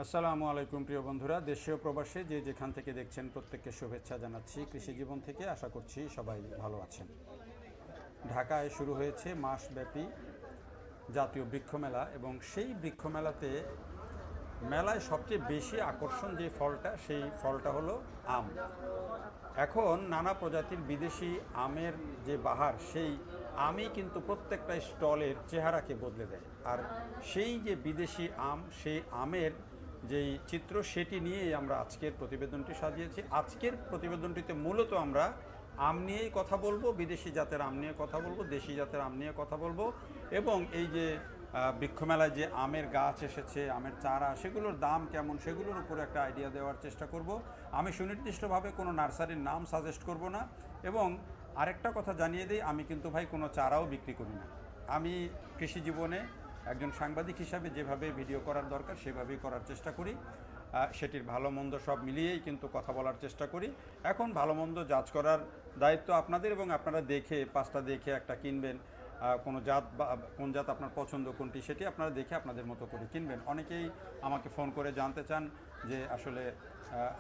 আসসালামু আলাইকুম প্রিয় বন্ধুরা, দেশীয় প্রবাসে যে যেখান থেকে দেখছেন প্রত্যেককে শুভেচ্ছা জানাচ্ছি। কৃষি জীবন থেকে আশা করছি সবাই ভালো আছেন। ঢাকায় শুরু হয়েছে মাসব্যাপী জাতীয় বৃক্ষমেলা এবং সেই বৃক্ষমেলাতে মেলায় সবচেয়ে বেশি আকর্ষণ যে ফলটা, সেই ফলটা হলো আম। এখন নানা প্রজাতির বিদেশি আমের যে বাহার, সেই আমই কিন্তু প্রত্যেকটা স্টলের চেহারাকে বদলে দেয়। আর সেই যে বিদেশি আম, সেই আমের যেই চিত্র, সেটি নিয়েই আমরা আজকের প্রতিবেদনটি সাজিয়েছি। আজকের প্রতিবেদনটিতে মূলত আমরা আম নিয়েই কথা বলবো, বিদেশি জাতের আম নিয়ে কথা বলবো, দেশি জাতের আম নিয়ে কথা বলবো এবং এই যে বৃক্ষমেলায় যে আমের গাছ এসেছে, আমের চারা, সেগুলোর দাম কেমন, সেগুলোর উপরে একটা আইডিয়া দেওয়ার চেষ্টা করব। আমি সুনির্দিষ্টভাবে কোনো নার্সারির নাম সাজেস্ট করব না এবং আরেকটা কথা জানিয়ে দিই, আমি কিন্তু ভাই কোনো চারাও বিক্রি করি না। আমি কৃষি জীবনে একজন সাংবাদিক হিসাবে যেভাবে ভিডিও করার দরকার সেভাবেই করার চেষ্টা করি। সেটির ভালো মন্দ সব মিলিয়েই কিন্তু কথা বলার চেষ্টা করি। এখন ভালো মন্দ জাজ করার দায়িত্ব আপনাদের এবং আপনারা দেখে, পাঁচটা দেখে একটা কিনবেন। কোনো জাত বা কোন জাত আপনার পছন্দ কোনটি, সেটি আপনারা দেখে আপনাদের মতো করে কিনবেন। অনেকেই আমাকে ফোন করে জানতে চান যে আসলে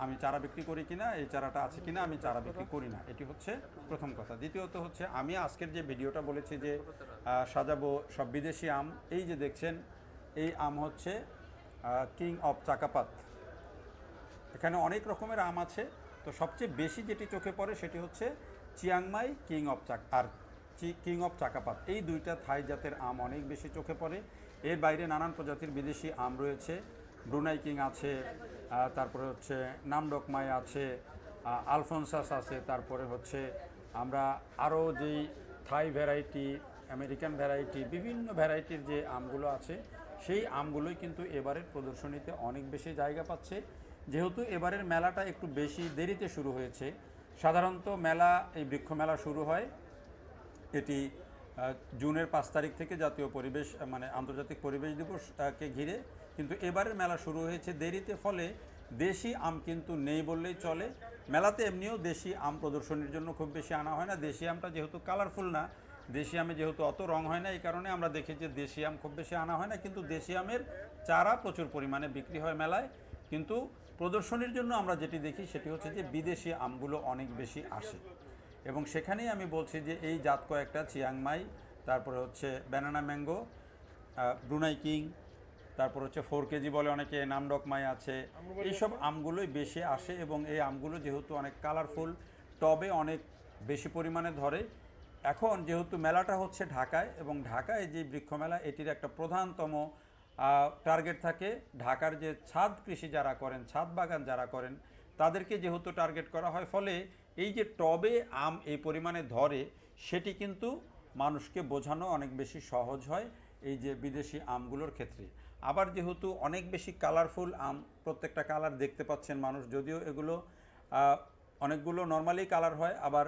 আমি চারা বিক্রি করি কিনা, এই চারাটা আছে কিনা। আমি চারা বিক্রি করি না, এটি হচ্ছে প্রথম কথা। দ্বিতীয়ত হচ্ছে, আমি আজকের যে ভিডিওটা বলেছি যে সাজাবো সব বিদেশি আম, এই যে দেখছেন এই আম হচ্ছে কিং অফ চাকাপাত। এখানে অনেক রকমের আম আছে, তো সবচেয়ে বেশি যেটি চোখে পড়ে সেটি হচ্ছে Chiang Mai king of king of চাকাপাত। এই দুইটা থাই জাতের আম অনেক বেশি চোখে পড়ে। এর বাইরে নানান প্রজাতির বিদেশি আম রয়েছে। ব্রুনাই কিং আছে, তারপরে হচ্ছে নামডকমাই আছে, আলফনসাস আছে, তারপরে হচ্ছে আমরা আরও যেই থাই ভ্যারাইটি, আমেরিকান ভ্যারাইটি, বিভিন্ন ভ্যারাইটির যে আমগুলো আছে, সেই আমগুলোই কিন্তু এবারের প্রদর্শনীতে অনেক বেশি জায়গা পাচ্ছে। যেহেতু এবারের মেলাটা একটু বেশি দেরিতে শুরু হয়েছে, সাধারণত মেলা, এই বৃক্ষ মেলা শুরু হয় এটি জুনের 5 তারিখ থেকে জাতীয় পরিবেশ মানে আন্তর্জাতিক পরিবেশ দিবসকে ঘিরে, কিন্তু এবারের মেলা শুরু হয়েছে দেরিতে, ফলে দেশি আম কিন্তু নেই বললেই চলে। মেলাতে এমনিও দেশি আম প্রদর্শনীর জন্য খুব বেশি আনা হয় না। দেশি আমটা যেহেতু কালারফুল না, দেশি আমে যেহেতু অত রং হয় না, এই কারণে আমরা দেখি যে দেশি আম খুব বেশি আনা হয় না। কিন্তু দেশি আমের চারা প্রচুর পরিমাণে বিক্রি হয় মেলায়। কিন্তু প্রদর্শনীর জন্য আমরা যেটি দেখি সেটি হচ্ছে যে বিদেশি আমগুলো অনেক বেশি আসে এবং সেখানেই আমি বলছি যে এই জাত কয়েকটা, চিয়াংমাই, তারপরে হচ্ছে ব্যানানা ম্যাঙ্গো, ব্রুনাই কিং, তারপর হচ্ছে 4 কেজি বলে অনেকে, নামডকমাই আছে, এইসব আমগুলোই বেশি আসে এবং এই আমগুলো যেহেতু অনেক কালারফুল, টবে অনেক বেশি পরিমাণে ধরে। এখন যেহেতু মেলাটা হচ্ছে ঢাকায় এবং ঢাকায় যে বৃক্ষমেলা, এটির একটা প্রধানতম টার্গেট থাকে ঢাকার যে ছাদ কৃষি যারা করেন, ছাদ বাগান যারা করেন, তাদেরকে যেহেতু টার্গেট করা হয়, ফলে এই যে টবে আম এই পরিমাণে ধরে, সেটি কিন্তু মানুষকে বোঝানো অনেক বেশি সহজ হয় এই যে বিদেশি আমগুলোর ক্ষেত্রে। আবার যেহেতু অনেক বেশি কালারফুল আম, প্রত্যেকটা কালার দেখতে পাচ্ছেন মানুষ, যদিও এগুলো অনেকগুলো নর্মালি কালার হয়, আবার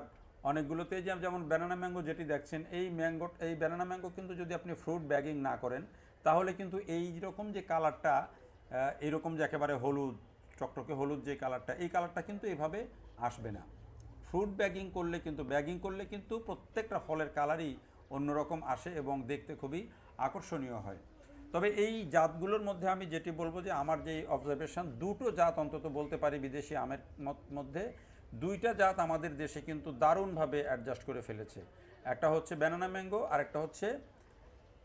অনেকগুলোতে যেমন ব্যানানা ম্যাঙ্গো যেটি দেখছেন, এই ব্যানানা ম্যাঙ্গো কিন্তু যদি আপনি ফ্রুট ব্যাগিং না করেন, তাহলে কিন্তু এই রকম যে কালারটা, এইরকম যে একেবারে হলুদ, চকটকে হলুদ যে কালারটা, এই কালারটা কিন্তু এভাবে আসবে না। ফ্রুট ব্যাগিং করলে কিন্তু প্রত্যেকটা ফলের কালারই অন্যরকম আসে এবং দেখতে খুবই আকর্ষণীয় হয়। তবে এই জাতগুলোর মধ্যে আমি যেটি বলবো, যে আমার যেই অবজারভেশন, দুটো জাত অন্তত বলতে পারি বিদেশি আমের মধ্যে, দুইটা জাত আমাদের দেশে কিন্তু দারুণভাবে অ্যাডজাস্ট করে ফেলেছে। একটা হচ্ছে ব্যানানা ম্যাঙ্গো আর একটা হচ্ছে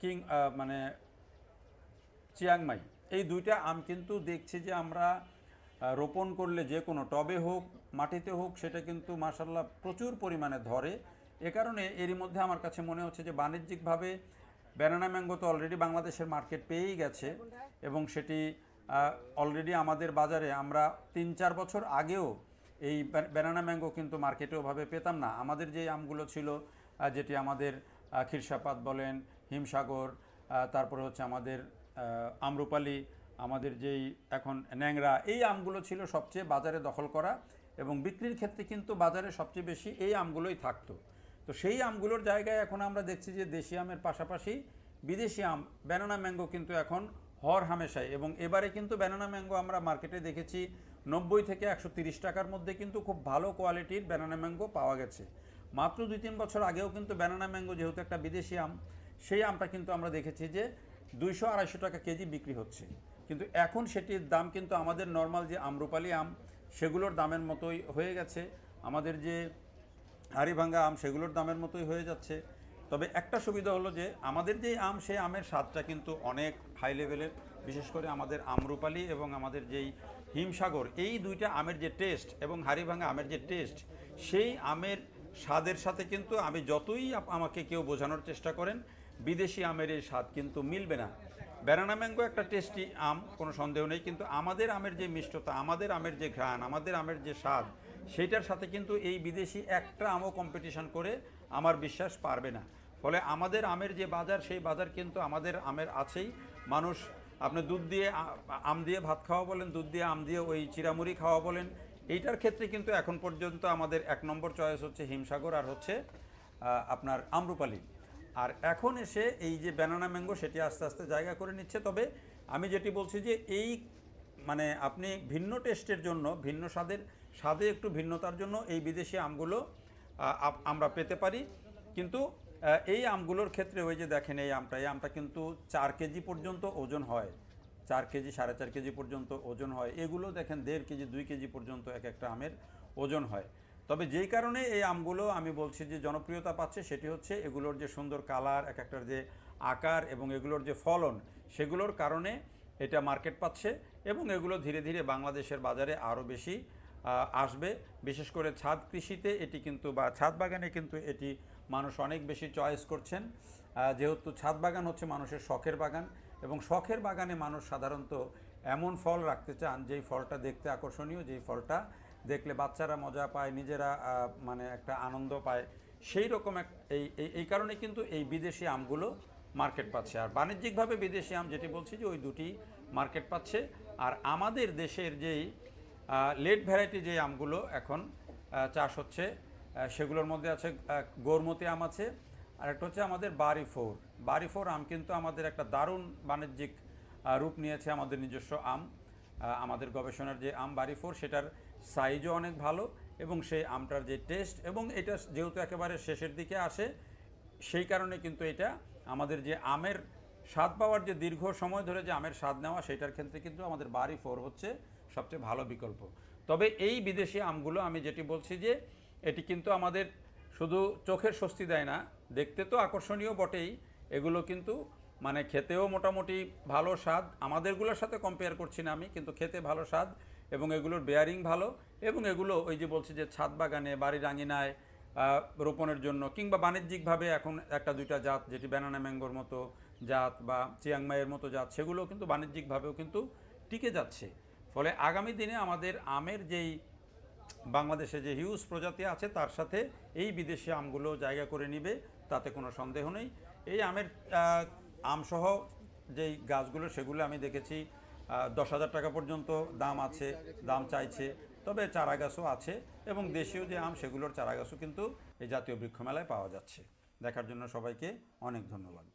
কিং মানে চিয়াংমাই। এই দুইটা আম কিন্তু দেখছি যে আমরা রোপণ করলে, যে কোনো টবে হোক মাটিতে হোক, সেটা কিন্তু মাশাল্লাহ প্রচুর পরিমাণে ধরে। এ কারণে এরই মধ্যে আমার কাছে মনে হচ্ছে যে বাণিজ্যিকভাবে ব্যানানা ম্যাঙ্গো তো অলরেডি বাংলাদেশের মার্কেট পেয়েই গেছে এবং সেটি অলরেডি আমাদের বাজারে, আমরা 3-4 বছর আগেও এই ব্যানানা ম্যাঙ্গো কিন্তু মার্কেটে ওভাবে পেতাম না। আমাদের যে আমগুলো ছিল, যেটি আমাদের ক্ষীরসাপাত বলেন, হিমসাগর, তারপরে হচ্ছে আমাদের আম্রপালি, আমাদের যেই এখন ন্যাংরা, এই আমগুলো ছিল সবচেয়ে বাজারে দখল করা এবং বিক্রির ক্ষেত্রে কিন্তু বাজারে সবচেয়ে বেশি এই আমগুলোই থাকতো। তো সেই আমগুলোর জায়গায় এখন আমরা দেখছি যে দেশি আমের পাশাপাশি বিদেশি আম, ব্যানানা ম্যাঙ্গো কিন্তু এখন হর হামেশাই। এবং এবারে কিন্তু ব্যানানা ম্যাঙ্গো আমরা মার্কেটে দেখেছি 90 থেকে 130 টাকার মধ্যে কিন্তু খুব ভালো কোয়ালিটির ব্যানানা ম্যাঙ্গো পাওয়া গেছে। মাত্র 2-3 বছর আগেও কিন্তু ব্যানানা ম্যাঙ্গো যেহেতু একটা বিদেশি আম, সেই আমটা কিন্তু আমরা দেখেছি যে 200-250 টাকা কেজি বিক্রি হচ্ছে। কিন্তু এখন সেটির দাম কিন্তু আমাদের নর্মাল যে আম্রপালি আম সেগুলোর দামের মতোই হয়ে গেছে, আমাদের যে হাড়িভাঙ্গা আম সেগুলোর দামের মতোই হয়ে যাচ্ছে। তবে একটা সুবিধা হলো যে আমাদের যেই আম সেই আমের স্বাদটা কিন্তু অনেক হাই লেভেলের, বিশেষ করে আমাদের আম্রপালি এবং আমাদের যেই হিমসাগর, এই দুইটা আমের যে টেস্ট এবং হাড়িভাঙ্গা আমের যে টেস্ট, সেই আমের স্বাদের সাথে কিন্তু আমি যতই আমাকে কেউ বোঝানোর চেষ্টা করেন, বিদেশি আমের এই স্বাদ কিন্তু মিলবে না। ব্যানানা ম্যাঙ্গো একটা টেস্টি আম, কোনো সন্দেহ নেই, কিন্তু আমাদের আমের যে মিষ্টতা, আমাদের আমের যে ঘ্রাণ, আমাদের আমের যে স্বাদ, সেইটার সাথে কিন্তু এই বিদেশি একটা আমও কম্পিটিশন করে আমার বিশ্বাস পারবে না। ফলে আমাদের আমের যে বাজার, সেই বাজার কিন্তু আমাদের আমের আছেই। মানুষ, আপনি দুধ দিয়ে আম দিয়ে ভাত খাওয়া বলেন, দুধ দিয়ে আম দিয়ে ওই চিরামুড়ি খাওয়া বলেন, এইটার ক্ষেত্রে কিন্তু এখন পর্যন্ত আমাদের 1 নম্বর চয়েস হচ্ছে হিমসাগর আর হচ্ছে আপনার আম্রপালি। আর এখন এসে এই যে ব্যানানা ম্যাঙ্গো, সেটি আস্তে আস্তে জায়গা করে নিচ্ছে। তবে আমি যেটি বলছি যে এই মানে আপনি ভিন্ন টেস্টের জন্য, ভিন্ন স্বাদে একটু ভিন্নতার জন্য এই বিদেশি আমগুলো আমরা পেতে পারি। কিন্তু এই আমগুলোর ক্ষেত্রে ওই যে দেখেন এই আমটা কিন্তু 4 কেজি পর্যন্ত ওজন হয়, 4 কেজি 4.5 কেজি পর্যন্ত ওজন হয়। এগুলো দেখেন 1.5 কেজি 2 কেজি পর্যন্ত এক একটা আমের ওজন হয়। তবে যেই কারণে এই আমগুলো আমি বলছি যে জনপ্রিয়তা পাচ্ছে, সেটি হচ্ছে এগুলোর যে সুন্দর কালার, এক একটার যে আকার এবং এগুলোর যে ফলন, সেগুলোর কারণে এটা মার্কেট পাচ্ছে এবং এগুলো ধীরে ধীরে বাংলাদেশের বাজারে আরও বেশি আসবে। বিশেষ করে ছাদ কৃষিতে এটি কিন্তু, বা ছাদ বাগানে কিন্তু এটি মানুষ অনেক বেশি চয়েস করছেন, যেহেতু ছাদ বাগান হচ্ছে মানুষের শখের বাগান, এবং শখের বাগানে মানুষ সাধারণত এমন ফল রাখতে চান যেই ফলটা দেখতে আকর্ষণীয়, যেই ফলটা দেখলে বাচ্চারা মজা পায়, নিজেরা মানে একটা আনন্দ পায়। সেই রকম এই কারণে কিন্তু এই বিদেশি আমগুলো মার্কেট পাচ্ছে। আর বাণিজ্যিকভাবে বিদেশি আম যেটি বলছি যে ওই দুটি মার্কেট পাচ্ছে। আর আমাদের দেশের যেই লেট ভ্যারাইটি যে আমগুলো এখন চাষ হচ্ছে, সেগুলোর মধ্যে আছে গৌরমতি আম আছে, আর একটা হচ্ছে আমাদের বাড়ি ফোর আম, কিন্তু আমাদের একটা দারুণ বাণিজ্যিক রূপ নিয়েছে আমাদের নিজস্ব আম। আমাদের গবেষণার যে আম বাড়ি4, সেটার সাইজও অনেক ভালো এবং সেই আমটার যে টেস্ট, এবং এটা যেহেতু একেবারে শেষের দিকে আসে, সেই কারণে কিন্তু এটা আমাদের যে আমের স্বাদ পাওয়ার, যে দীর্ঘ সময় ধরে যে আমের স্বাদ নেওয়া, সেটার ক্ষেত্রে কিন্তু আমাদের বাড়ি4 হচ্ছে সবচেয়ে ভালো বিকল্প। তবে এই বিদেশি আমগুলো আমি যেটি বলছি যে এটি কিন্তু আমাদের শুধু চোখের স্বস্তি দেয় না, দেখতে তো আকর্ষণীয় বটেই, এগুলো কিন্তু মানে খেতেও মোটামুটি ভালো স্বাদ, আমাদেরগুলোর সাথে কম্পেয়ার করছি না আমি, কিন্তু খেতে ভালো স্বাদ এবং এগুলোর বেয়ারিং ভালো। এবং এগুলো ওই যে বলছি যে ছাদ বাগানে, বাড়ির আঙিনায় রোপণের জন্য, কিংবা বাণিজ্যিকভাবে এখন একটা দুইটা জাত, যেটি ব্যানানা ম্যাঙ্গোর মতো জাত বা চিয়াংমাইয়ের মতো জাত, সেগুলো কিন্তু বাণিজ্যিকভাবেও কিন্তু টিকে যাচ্ছে। ফলে আগামী দিনে আমাদের আমের যেই বাংলাদেশে যে হিউজ প্রজাতি আছে, তার সাথে এই বিদেশি আমগুলো জায়গা করে নিবে, তাতে কোনো সন্দেহ নেই। এই আমের আমসহ যেই গাছগুলো, সেগুলো আমি দেখেছি 10,000 টাকা পর্যন্ত দাম আছে, দাম চাইছে। তবে চারা গাছও আছে এবং দেশীয় যে আম, সেগুলোর চারা গাছও কিন্তু এই জাতীয় বৃক্ষ মেলায় পাওয়া যাচ্ছে। দেখার জন্য সবাইকে অনেক ধন্যবাদ।